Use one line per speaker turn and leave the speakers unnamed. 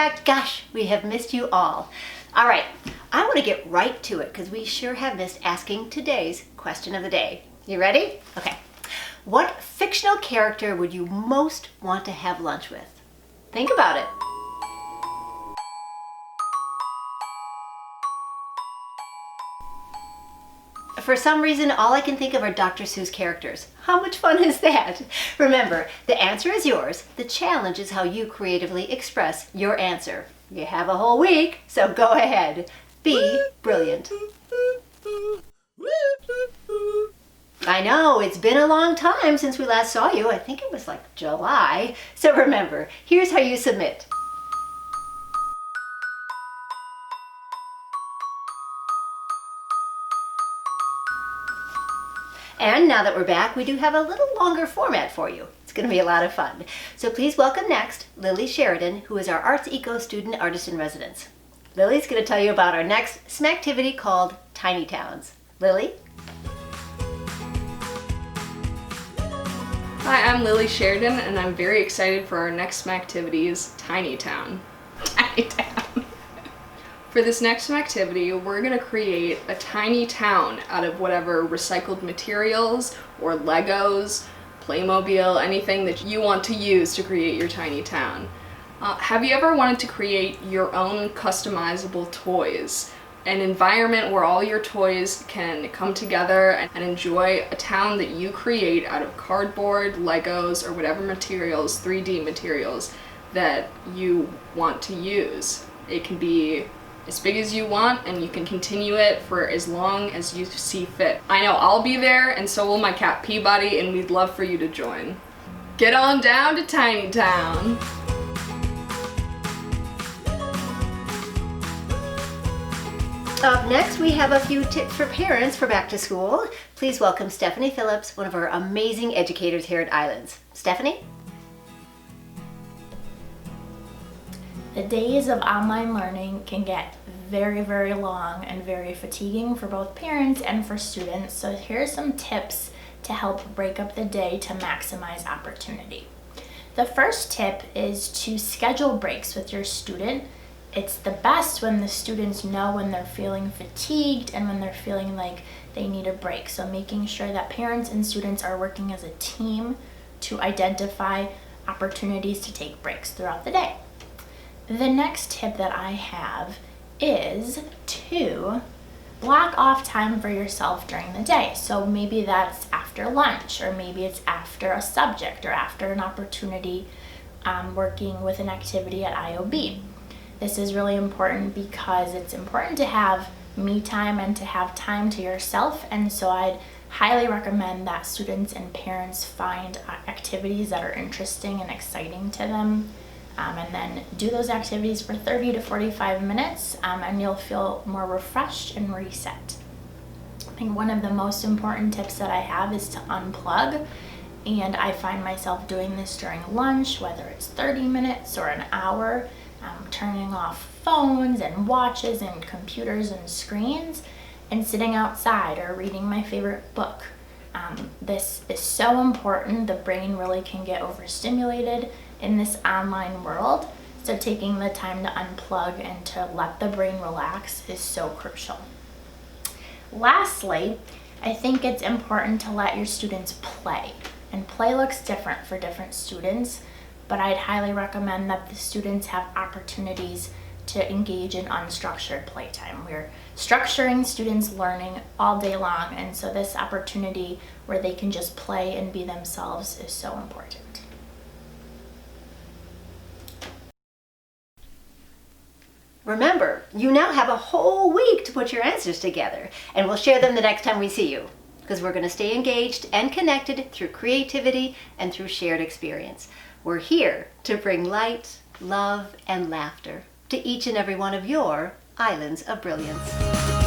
back. Gosh, we have missed you all. All right, I want to get right to it because we sure have missed asking today's question of the day. You ready? Okay. What fictional character would you most want to have lunch with? Think about it. For some reason, all I can think of are Dr. Seuss characters. How much fun is that? Remember, the answer is yours. The challenge is how you creatively express your answer. You have a whole week, so go ahead. Be brilliant. I know, it's been a long time since we last saw you. I think it was like July. So remember, here's how you submit. And now that we're back, we do have a little longer format for you. It's going to be a lot of fun. So please welcome next Lillie Sheridan, who is our ArtsECO student artist in residence. Lillie's going to tell you about our next Smactivity called Tiny Towns. Lillie?
Hi, I'm Lillie Sheridan, and I'm very excited for our next Smactivity's Tiny Town. Tiny Town. For this next Smactivity, we're going to create a tiny town out of whatever recycled materials or Legos, Playmobil, anything that you want to use to create your tiny town. Have you ever wanted to create your own customizable toys? An environment where all your toys can come together and enjoy a town that you create out of cardboard, Legos, or whatever materials, 3D materials, that you want to use. It can be as big as you want, and you can continue it for as long as you see fit. I know I'll be there, and so will my cat Peabody, and we'd love for you to join. Get on down to Tiny Town!
Up next, we have a few tips for parents for back to school. Please welcome Stephanie Phillips, one of our amazing educators here at Islands. Stephanie?
The days of online learning can get very, very long and very fatiguing for both parents and for students. So here's some tips to help break up the day to maximize opportunity. The first tip is to schedule breaks with your student. It's the best when the students know when they're feeling fatigued and when they're feeling like they need a break. So making sure that parents and students are working as a team to identify opportunities to take breaks throughout the day. The next tip that I have is to block off time for yourself during the day. So maybe that's after lunch, or maybe it's after a subject, or after an opportunity working with an activity at IOB. This is really important because it's important to have me time and to have time to yourself, and so I'd highly recommend that students and parents find activities that are interesting and exciting to them, and then do those activities for 30 to 45 minutes, and you'll feel more refreshed and reset. I think one of the most important tips that I have is to unplug, and I find myself doing this during lunch, whether it's 30 minutes or an hour. Turning off phones and watches and computers and screens and sitting outside or reading my favorite book. This is so important. The brain really can get overstimulated in this online world, so taking the time to unplug and to let the brain relax is so crucial. Lastly, I think it's important to let your students play, and play looks different for different students, but I'd highly recommend that the students have opportunities to engage in unstructured playtime. We're structuring students' learning all day long, and so this opportunity where they can just play and be themselves is so important.
Remember, you now have a whole week to put your answers together, and we'll share them the next time we see you, because we're going to stay engaged and connected through creativity and through shared experience. We're here to bring light, love, and laughter to each and every one of your islands of brilliance.